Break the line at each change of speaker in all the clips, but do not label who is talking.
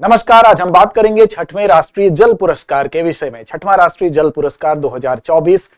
नमस्कार। आज हम बात करेंगे छठवें राष्ट्रीय जल पुरस्कार के विषय में। छठवां राष्ट्रीय जल पुरस्कार 2024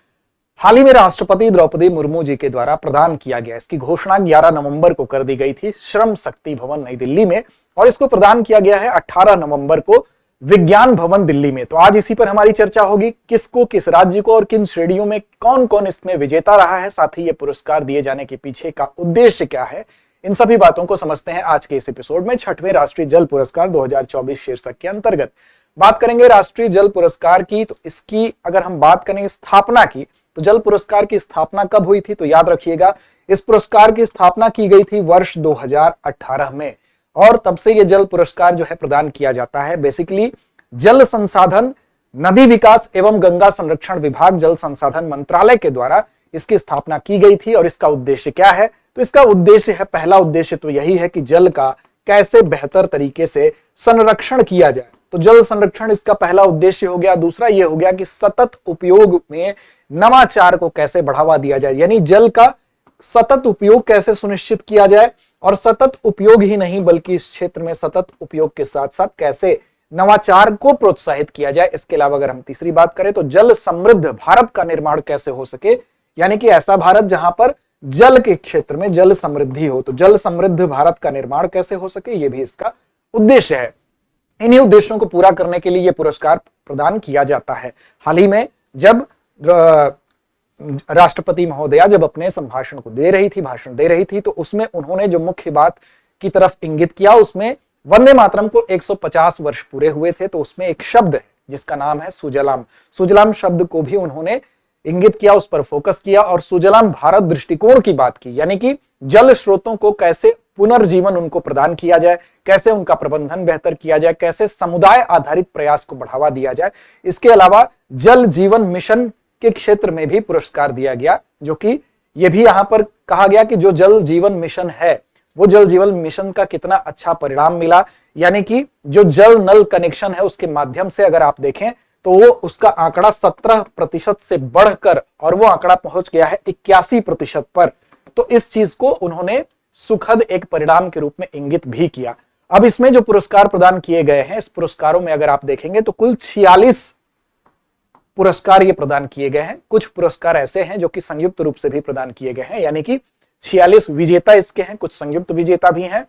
हाल ही में राष्ट्रपति द्रौपदी मुर्मू जी के द्वारा प्रदान किया गया। इसकी घोषणा 11 नवंबर को कर दी गई थी श्रम शक्ति भवन नई दिल्ली में, और इसको प्रदान किया गया है 18 नवंबर को विज्ञान भवन दिल्ली में। तो आज इसी पर हमारी चर्चा होगी, किसको, किस राज्य को और किन श्रेणियों में कौन कौन इसमें विजेता रहा है, साथ ही ये पुरस्कार दिए जाने के पीछे का उद्देश्य क्या है, इन सभी बातों को समझते हैं आज के इस एपिसोड में। छठवें राष्ट्रीय जल पुरस्कार 2024 शीर्षक के अंतर्गत बात करेंगे राष्ट्रीय जल पुरस्कार की। तो इसकी अगर हम बात करें स्थापना की, तो जल पुरस्कार की स्थापना कब हुई थी, तो याद रखिएगा इस पुरस्कार की स्थापना की गई थी वर्ष 2018 में, और तब से यह जल पुरस्कार जो है प्रदान किया जाता है। बेसिकली जल संसाधन, नदी विकास एवं गंगा संरक्षण विभाग, जल संसाधन मंत्रालय के द्वारा इसकी स्थापना की गई थी। और इसका उद्देश्य क्या है, तो इसका उद्देश्य है, पहला उद्देश्य तो यही है कि जल का कैसे बेहतर तरीके से संरक्षण किया जाए। तो जल संरक्षण इसका पहला उद्देश्य हो गया। दूसरा यह हो गया कि सतत उपयोग में नवाचार को कैसे बढ़ावा दिया जाए, यानी जल का सतत उपयोग कैसे सुनिश्चित किया जाए, और सतत उपयोग ही नहीं बल्कि इस क्षेत्र में सतत उपयोग के साथ साथ कैसे नवाचार को प्रोत्साहित किया जाए। इसके अलावा अगर हम तीसरी बात करें तो जल समृद्ध भारत का निर्माण कैसे हो सके, यानी कि ऐसा भारत जहां पर जल के क्षेत्र में जल समृद्धि हो। तो जल समृद्ध भारत का निर्माण कैसे हो सके, यह भी इसका उद्देश्य है। इन्हीं उद्देश्यों को पूरा करने के लिए यह पुरस्कार प्रदान किया जाता है। हाल ही में जब राष्ट्रपति महोदया जब अपने संभाषण को भाषण दे रही थी, तो उसमें उन्होंने जो मुख्य बात की तरफ इंगित किया, उसमें वंदे मातरम को 150 वर्ष पूरे हुए थे। तो उसमें एक शब्द है जिसका नाम है सुजलाम। सुजलाम शब्द को भी उन्होंने इंगित किया, उस पर फोकस किया और सुजलाम भारत दृष्टिकोण की बात की, यानी कि जल स्रोतों को कैसे पुनर्जीवन उनको प्रदान किया जाए, कैसे उनका प्रबंधन बेहतर किया जाए, कैसे समुदाय आधारित प्रयास को बढ़ावा दिया जाए। इसके अलावा जल जीवन मिशन के क्षेत्र में भी पुरस्कार दिया गया, जो कि यह भी यहां पर कहा गया कि जो जल जीवन मिशन है वो जल जीवन मिशन का कितना अच्छा परिणाम मिला, यानी कि जो जल नल कनेक्शन है उसके माध्यम से अगर आप देखें तो वो उसका आंकड़ा 17% से बढ़कर और वो आंकड़ा पहुंच गया है 81% पर। तो इस चीज को उन्होंने सुखद एक परिणाम के रूप में इंगित भी किया। अब इसमें जो पुरस्कार प्रदान किए गए हैं, इस पुरस्कारों में अगर आप देखेंगे तो कुल 46 पुरस्कार ये प्रदान किए गए हैं। कुछ पुरस्कार ऐसे हैं जो कि संयुक्त रूप से भी प्रदान किए गए हैं, यानी कि 46 विजेता इसके हैं, कुछ संयुक्त विजेता भी हैं।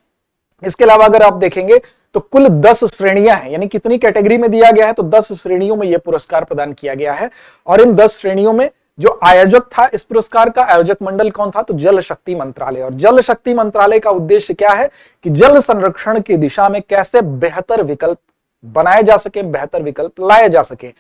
इसके अलावा अगर आप देखेंगे तो कुल 10 श्रेणियां हैं, यानी कितनी कैटेगरी में दिया गया है, तो 10 श्रेणियों में यह पुरस्कार प्रदान किया गया है। और इन 10 श्रेणियों में जो आयोजक था इस पुरस्कार का, आयोजक मंडल कौन था, तो जल शक्ति मंत्रालय। और जल शक्ति मंत्रालय का उद्देश्य क्या है कि जल संरक्षण की दिशा में कैसे बेहतर विकल्प बनाए जा सके, बेहतर विकल्प लाए जा सके।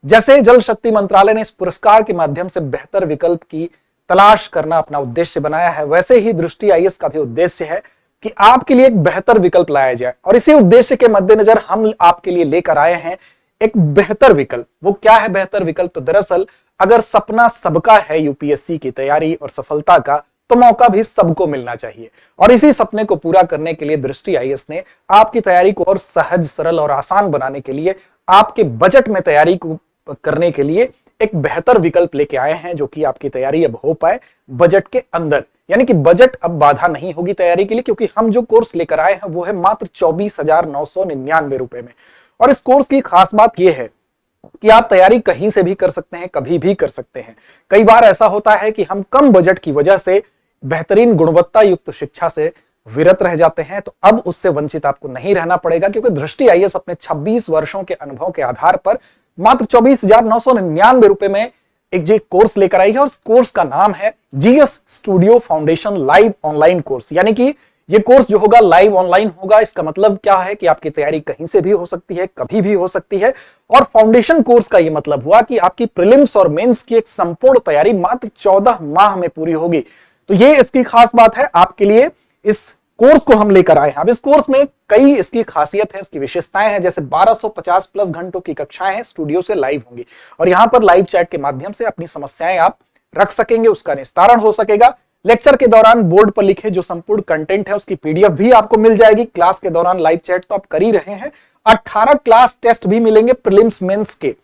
जैसे जल शक्ति मंत्रालय ने इस पुरस्कार के माध्यम से बेहतर विकल्प की तलाश करना अपना उद्देश्य बनाया है, वैसे ही दृष्टि आईएएस का भी उद्देश्य है कि आपके लिए एक बेहतर विकल्प लाया जाए। और इसी उद्देश्य के मद्देनजर हम आपके लिए लेकर आए हैं एक बेहतर विकल्प। वो क्या है बेहतर विकल्प, तो दरअसल अगर सपना सबका है यूपीएससी की तैयारी और सफलता का, तो मौका भी सबको मिलना चाहिए। और इसी सपने को पूरा करने के लिए दृष्टि आईएएस ने आपकी तैयारी को और सहज, सरल और आसान बनाने के लिए, आपके बजट में तैयारी को करने के लिए एक बेहतर विकल्प लेके आए हैं, जो कि आपकी तैयारी अब हो पाए बजट के अंदर, यानी कि बजट अब बाधा नहीं होगी तैयारी के लिए, क्योंकि हम जो कोर्स लेकर आए हैं वो है मात्र 24,999 रुपए में। और इस कोर्स की खास बात यह है कि आप तैयारी कहीं से भी कर सकते हैं, कभी भी कर सकते हैं। कई बार ऐसा होता है कि हम कम बजट की वजह से बेहतरीन गुणवत्ता युक्त शिक्षा से विरत रह जाते हैं, तो अब उससे वंचित आपको नहीं रहना पड़ेगा, क्योंकि दृष्टि आईएएस अपने 26 वर्षों के अनुभव के आधार पर मात्र 24,999 रुपए में एक जो कोर्स लेकर आई है। और इस कोर्स का नाम है GS studio foundation live online course, यानी कि ये कोर्स जो होगा लाइव ऑनलाइन होगा। इसका मतलब क्या है कि आपकी तैयारी कहीं से भी हो सकती है, कभी भी हो सकती है। और फाउंडेशन कोर्स का ये मतलब हुआ कि आपकी प्रीलिम्स और मेंस की एक संपूर्ण तैयारी मात्र 14 माह में पूरी होगी। तो ये इसकी खास बात है, आपके लिए इस कोर्स को हम लेकर आए हैं। अब इस कोर्स में कई इसकी खासियत है, इसकी विशेषताएं हैं। जैसे 1250 प्लस घंटों की कक्षाएं हैं, स्टूडियो से लाइव होंगी, और यहां पर लाइव चैट के माध्यम से अपनी समस्याएं आप रख सकेंगे, उसका निस्तारण हो सकेगा। लेक्चर के दौरान बोर्ड पर लिखे जो संपूर्ण कंटेंट है उसकी पीडीएफ भी आपको मिल जाएगी। क्लास के दौरान लाइव चैट तो आप कर ही रहे हैं। 18 क्लास टेस्ट भी मिलेंगे प्रीलिम्स मेंस के।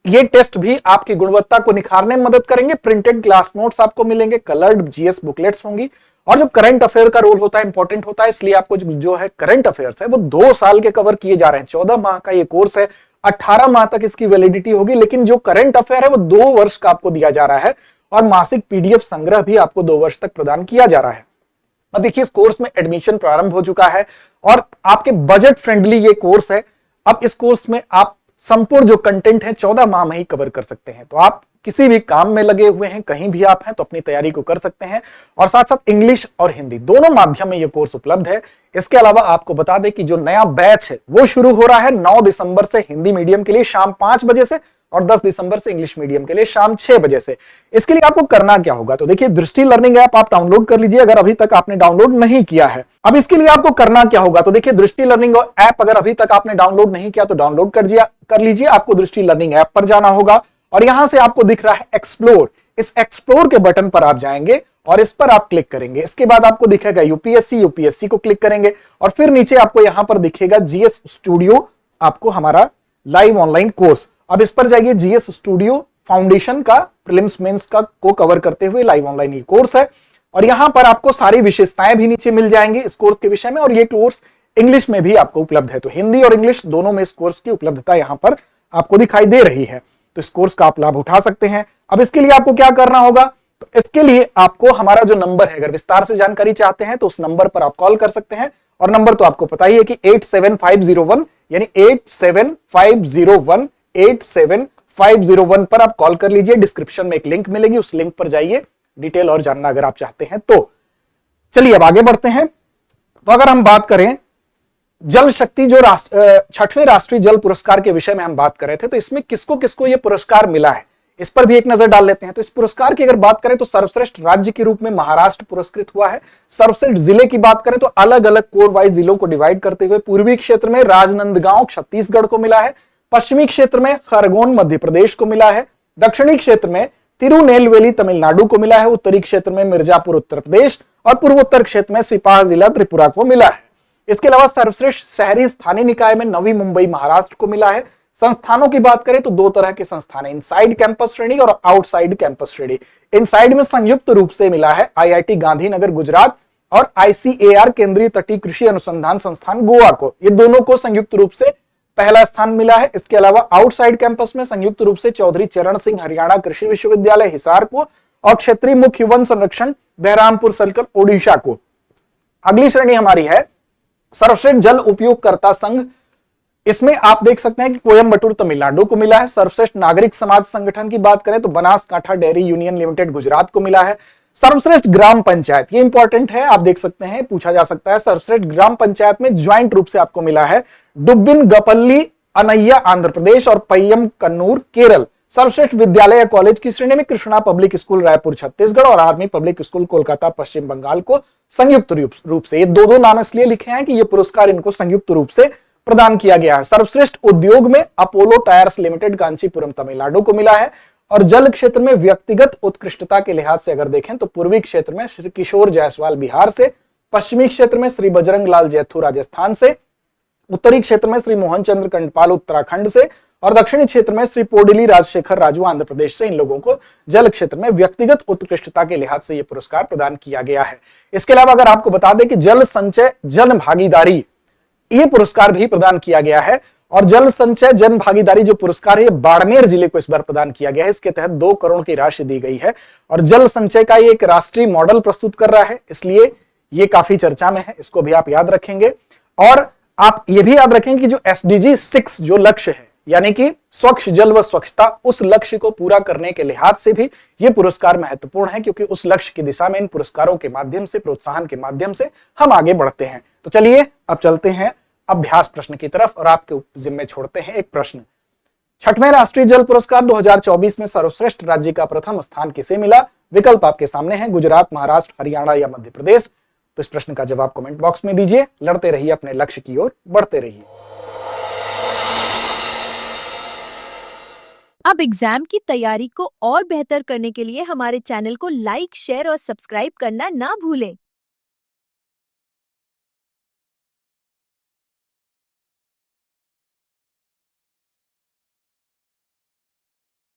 ये टेस्ट भी आपकी गुणवत्ता को निखारने में मदद करेंगे। प्रिंटेड क्लास नोट्स आपको मिलेंगे, कलर्ड जीएस बुकलेट्स होंगी, और जो करंट अफेयर का रोल होता है इंपॉर्टेंट होता है, इसलिए आपको जो है करंट अफेयर्स है वो 2 साल के कवर किए जा रहे हैं। 14 माह का ये कोर्स है, 18 माह तक इसकी वैलिडिटी होगी, लेकिन जो करंट अफेयर है वो 2 वर्ष का आपको दिया जा रहा है और मासिक पीडीएफ संग्रह भी आपको 2 वर्ष तक प्रदान किया जा रहा है। अब देखिए इस कोर्स में एडमिशन प्रारंभ हो चुका है और आपके बजट फ्रेंडली ये कोर्स है। अब इस कोर्स में आप संपूर्ण जो कंटेंट है 14 माह में ही कवर कर सकते हैं। तो आप किसी भी काम में लगे हुए हैं, कहीं भी आप हैं, तो अपनी तैयारी को कर सकते हैं और साथ साथ इंग्लिश और हिंदी दोनों माध्यम में यह कोर्स उपलब्ध है। इसके अलावा आपको बता दें कि जो नया बैच है वो शुरू हो रहा है 9 दिसंबर से हिंदी मीडियम के लिए शाम 5 बजे से और 10 दिसंबर से इंग्लिश मीडियम के लिए शाम 6 बजे से। इसके लिए आपको करना क्या होगा, तो देखिए दृष्टि लर्निंग ऐप आप डाउनलोड कर लीजिए अगर अभी तक आपने डाउनलोड नहीं किया है। अब इसके लिए आपको करना क्या होगा, तो देखिए दृष्टि लर्निंग ऐप अगर अभी तक आपने डाउनलोड नहीं किया तो डाउनलोड कर लीजिए। आपको दृष्टि लर्निंग ऐप पर जाना होगा और यहां से आपको दिख रहा है एक्सप्लोर, इस एक्सप्लोर के बटन पर आप जाएंगे और इस पर आप क्लिक करेंगे। इसके बाद आपको दिखेगा यूपीएससी को क्लिक करेंगे और फिर नीचे आपको यहां पर दिखेगा जीएस स्टूडियो, आपको हमारा लाइव ऑनलाइन कोर्स। अब इस पर जाइए, जीएस स्टूडियो फाउंडेशन का प्रीलिम्स मेंस का को कवर करते हुए लाइव ऑनलाइन ये कोर्स है और यहां पर आपको सारी विशेषताएं भी नीचे मिल जाएंगी इस कोर्स के विषय में। और ये कोर्स इंग्लिश में भी आपको उपलब्ध है, तो हिंदी और इंग्लिश दोनों में इस कोर्स की उपलब्धता यहां पर आपको दिखाई दे रही है। तो इस कोर्स का आप लाभ उठा सकते हैं। अब इसके लिए आपको क्या करना होगा, तो इसके लिए आपको हमारा जो नंबर है, अगर विस्तार से जानकारी चाहते हैं तो उस नंबर पर आप कॉल कर सकते हैं और नंबर तो आपको पता ही है कि 87501 यानी 87501 पर आप कॉल कर लीजिए। डिस्क्रिप्शन में एक लिंक मिलेगी, उस लिंक पर जाइए डिटेल और जानना अगर आप चाहते हैं तो। चलिए अब आगे बढ़ते हैं। तो अगर हम बात करें जल शक्ति जो 6वें राष्ट्रीय जल पुरस्कार के विषय में हम बात कर रहे थे, तो इसमें किसको किसको यह पुरस्कार मिला है इस पर भी एक नजर डाल लेते हैं। तो इस पुरस्कार की अगर बात करें तो सर्वश्रेष्ठ राज्य के रूप में महाराष्ट्र पुरस्कृत हुआ है। सर्वश्रेष्ठ जिले की बात करें तो अलग अलग कोर वाइज जिलों को डिवाइड करते हुए पूर्वी क्षेत्र में राजनांदगांव छत्तीसगढ़ को मिला है, पश्चिमी क्षेत्र में खरगोन मध्य प्रदेश को मिला है, दक्षिणी क्षेत्र में तिरुनेलवेली तमिलनाडु को मिला है, उत्तरी क्षेत्र में मिर्जापुर उत्तर प्रदेश और पूर्वोत्तर क्षेत्र में सिपाही जिला त्रिपुरा को मिला है। इसके अलावा सर्वश्रेष्ठ शहरी स्थानीय निकाय में नवी मुंबई महाराष्ट्र को मिला है। संस्थानों की बात करें तो 2 तरह के संस्थान है, इनसाइड कैंपस श्रेणी और आउटसाइड कैंपस श्रेणी। इनसाइड में संयुक्त रूप से मिला है आईआईटी गांधीनगर गुजरात और आईसीएआर केंद्रीय तटीय कृषि अनुसंधान संस्थान गोवा को, ये दोनों को संयुक्त रूप से पहला स्थान मिला है। इसके अलावा आउटसाइड कैंपस में संयुक्त रूप से चौधरी चरण सिंह हरियाणा कृषि विश्वविद्यालय हिसार को और क्षेत्रीय मुख्य वन संरक्षण बहरामपुर सर्कल ओडिशा को। अगली श्रेणी हमारी है सर्वश्रेष्ठ जल उपयोगकर्ता संघ। इसमें आप देख सकते हैं कि कोयंबटूर तमिलनाडु को मिला है। सर्वश्रेष्ठ नागरिक समाज संगठन की बात करें तो Banaskantha dairy union limited Gujarat को मिला है। सर्वश्रेष्ठ ग्राम पंचायत, ये इंपॉर्टेंट है, आप देख सकते हैं, पूछा जा सकता है। सर्वश्रेष्ठ ग्राम पंचायत में ज्वाइंट रूप से आपको मिला है डुब्बिन गपल्ली अनैया आंध्र प्रदेश और पय्यम कन्नूर केरल। सर्वश्रेष्ठ विद्यालय या कॉलेज की श्रेणी में कृष्णा पब्लिक स्कूल रायपुर छत्तीसगढ़ और आर्मी पब्लिक स्कूल कोलकाता पश्चिम बंगाल को संयुक्त रूप से, ये दो नाम इसलिए लिखे हैं कि ये पुरस्कार इनको संयुक्त रूप से प्रदान किया गया है। सर्वश्रेष्ठ उद्योग में Apollo tyres limited Kanchipuram Tamil Nadu को मिला है और जल क्षेत्र में व्यक्तिगत उत्कृष्टता के लिहाज से अगर देखें तो पूर्वी क्षेत्र में श्री किशोर जायसवाल बिहार से, पश्चिमी क्षेत्र में श्री बजरंग लाल जैथू राजस्थान से, उत्तरी क्षेत्र में श्री मोहन चंद्र कंडपाल उत्तराखंड से और दक्षिणी क्षेत्र में श्री पोडिली राजशेखर राजू आंध्र प्रदेश से, इन लोगों को जल क्षेत्र में व्यक्तिगत उत्कृष्टता के लिहाज से यह पुरस्कार प्रदान किया गया है। इसके अलावा अगर आपको बता दें कि जल संचय जन भागीदारी ये पुरस्कार भी प्रदान किया गया है और जल संचय जन भागीदारी जो पुरस्कार है बाड़मेर जिले को इस बार प्रदान किया गया है। इसके तहत 2 करोड़ की राशि दी गई है और जल संचय का ये एक राष्ट्रीय मॉडल प्रस्तुत कर रहा है, इसलिए ये काफी चर्चा में है, इसको भी आप याद रखेंगे। और आप ये भी याद रखेंगे कि जो SDG 6 जो लक्ष्य है, यानी कि स्वच्छ जल व स्वच्छता, उस लक्ष्य को पूरा करने के लिहाज से भी ये पुरस्कार महत्वपूर्ण है, क्योंकि उस लक्ष्य की दिशा में इन पुरस्कारों के माध्यम से, प्रोत्साहन के माध्यम से हम आगे बढ़ते हैं। तो चलिए अब चलते हैं अभ्यास प्रश्न की तरफ और आपके जिम्मे छोड़ते हैं एक प्रश्न। 6वें राष्ट्रीय जल पुरस्कार 2024 में सर्वश्रेष्ठ राज्य का प्रथम स्थान किसे मिला? विकल्प आपके सामने हैं, गुजरात, महाराष्ट्र, हरियाणा या मध्य प्रदेश। तो इस प्रश्न का जवाब कमेंट बॉक्स में दीजिए। लड़ते रहिए, अपने लक्ष्य की ओर बढ़ते रहिए।
अब एग्जाम की तैयारी को और बेहतर करने के लिए हमारे चैनल को लाइक, शेयर और सब्सक्राइब करना ना भूलें।